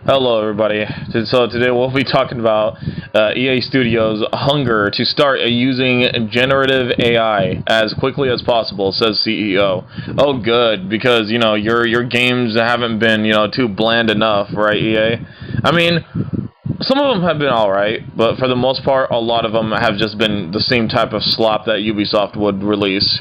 Hello, everybody. So today we'll be talking about EA Studios' hunger to start using generative AI as quickly as possible, says CEO. Oh, good, because your games haven't been too bland enough, right, EA? I mean, some of them have been alright, but for the most part, a lot of them have just been the same type of slop that Ubisoft would release,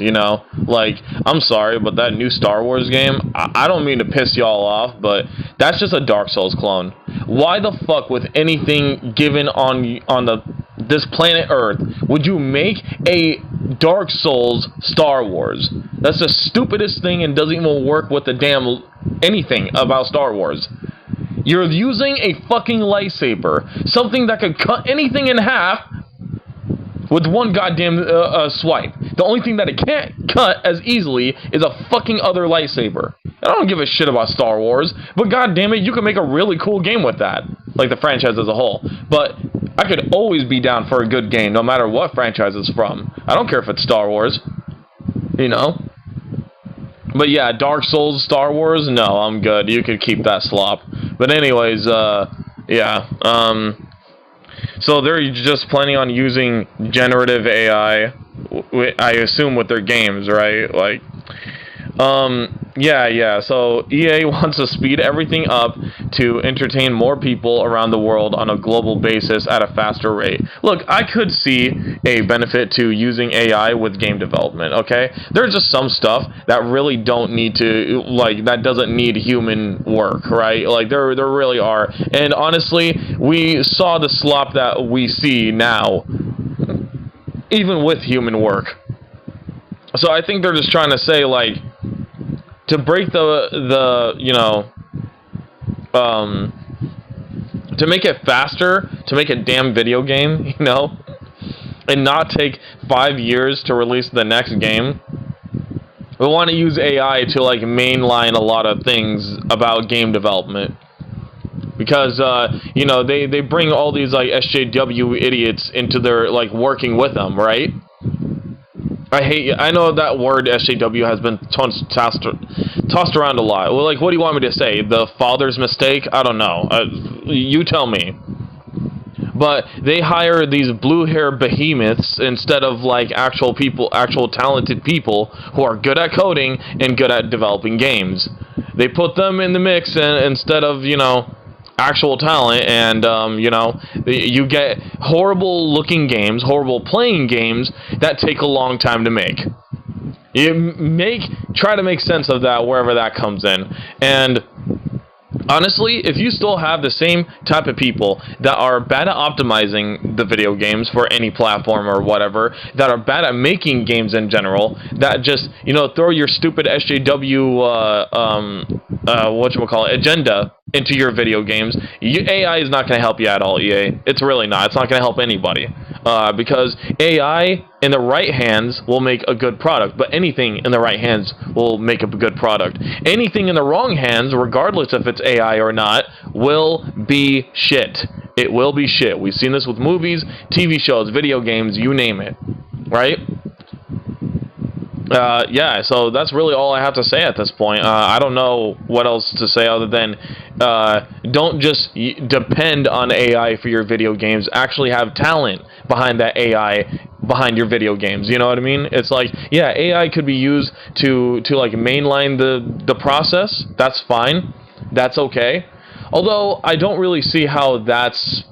Like, I'm sorry, but that new Star Wars game, I don't mean to piss y'all off, but that's just a Dark Souls clone. Why the fuck, with anything given on this planet Earth, would you make a Dark Souls Star Wars? That's the stupidest thing and doesn't even work with the damn anything about Star Wars. You're using a fucking lightsaber, something that could cut anything in half with one goddamn swipe. The only thing that it can't cut as easily is a fucking other lightsaber. I don't give a shit about Star Wars, but goddamn it, you can make a really cool game with that, like the franchise as a whole. But I could always be down for a good game, no matter what franchise it's from. I don't care if it's Star Wars, But yeah, Dark Souls, Star Wars, no, I'm good. You could keep that slop. But anyways, yeah. So they're just planning on using generative AI, I assume, with their games, right? Like, yeah. So EA wants to speed everything up to entertain more people around the world on a global basis at a faster rate. Look, I could see a benefit to using AI with game development, okay? There's just some stuff that really don't need to, like, that doesn't need human work, right? Like, there really are. And honestly, we saw the slop that we see now, even with human work. So I think they're just trying to say, like, to break to make it faster, to make a damn video game, and not take 5 years to release the next game. We want to use AI to, like, mainline a lot of things about game development. Because, they bring all these, like, SJW idiots into their, like, working with them, right? I know that word SJW has been tossed around a lot. Well, like, what do you want me to say? The father's mistake? I don't know. You tell me. But they hire these blue hair behemoths instead of, like, actual talented people who are good at coding and good at developing games. They put them in the mix instead of, actual talent, and you get horrible looking games, horrible playing games that take a long time to make. Try to make sense of that wherever that comes in. And honestly, if you still have the same type of people that are bad at optimizing the video games for any platform or whatever, that are bad at making games in general, that just, throw your stupid SJW, agenda into your video games, AI is not going to help you at all, EA. It's really not. It's not going to help anybody. Because AI in the right hands will make a good product, but anything in the right hands will make a good product. Anything in the wrong hands, regardless if it's AI or not, will be shit. It will be shit. We've seen this with movies, TV shows, video games, you name it. Right? Yeah, so that's really all I have to say at this point. I don't know what else to say other than don't just depend on AI for your video games. Actually have talent behind that AI behind your video games. You know what I mean? It's like, yeah, AI could be used to like mainline the process. That's fine. That's okay. Although I don't really see how that's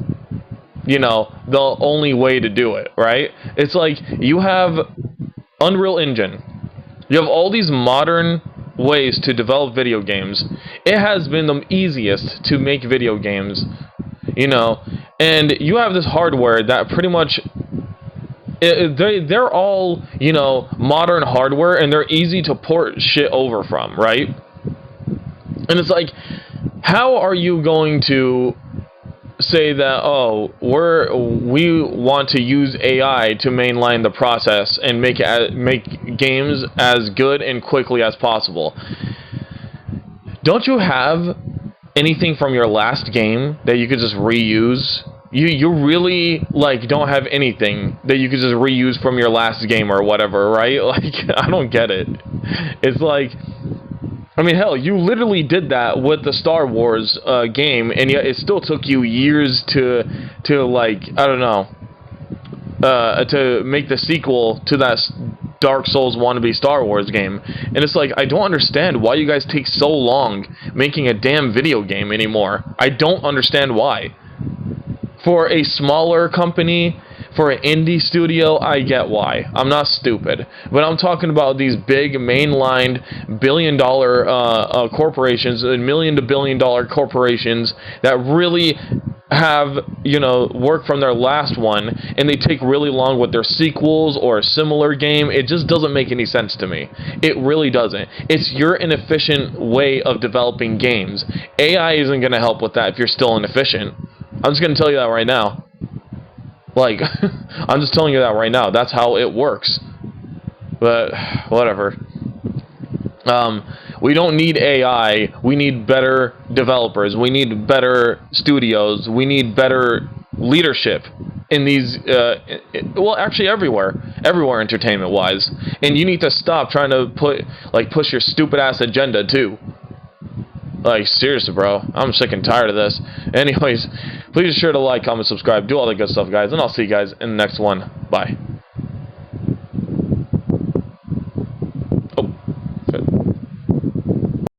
the only way to do it, right? It's like you have Unreal Engine. You have all these modern ways to develop video games. It has been the easiest to make video games, and you have this hardware that pretty much they're all modern hardware, and they're easy to port shit over from, right? And it's like, how are you going to say that, we want to use AI to mainline the process and make games as good and quickly as possible? Don't you have anything from your last game that you could just reuse? You really, like, don't have anything that you could just reuse from your last game or whatever, right? Like, I don't get it. It's like I mean, hell, you literally did that with the Star Wars game, and yet it still took you years to like, I don't know, to make the sequel to that Dark Souls wannabe Star Wars game. And it's like, I don't understand why you guys take so long making a damn video game anymore. I don't understand why. For a smaller company, for an indie studio, I get why. I'm not stupid. But I'm talking about these big, mainlined, billion-dollar corporations, and million to billion-dollar corporations that really have, you know, work from their last one, and they take really long with their sequels or a similar game. It just doesn't make any sense to me. It really doesn't. It's your inefficient way of developing games. AI isn't going to help with that if you're still inefficient. I'm just going to tell you that right now. Like, I'm just telling you that right now. That's how it works. But, whatever. We don't need AI. We need better developers. We need better studios. We need better leadership in these, well, actually everywhere entertainment-wise. And you need to stop trying to push your stupid-ass agenda, too. Like, seriously, bro. I'm sick and tired of this. Anyways, please be sure to like, comment, subscribe, do all that good stuff, guys. And I'll see you guys in the next one. Bye.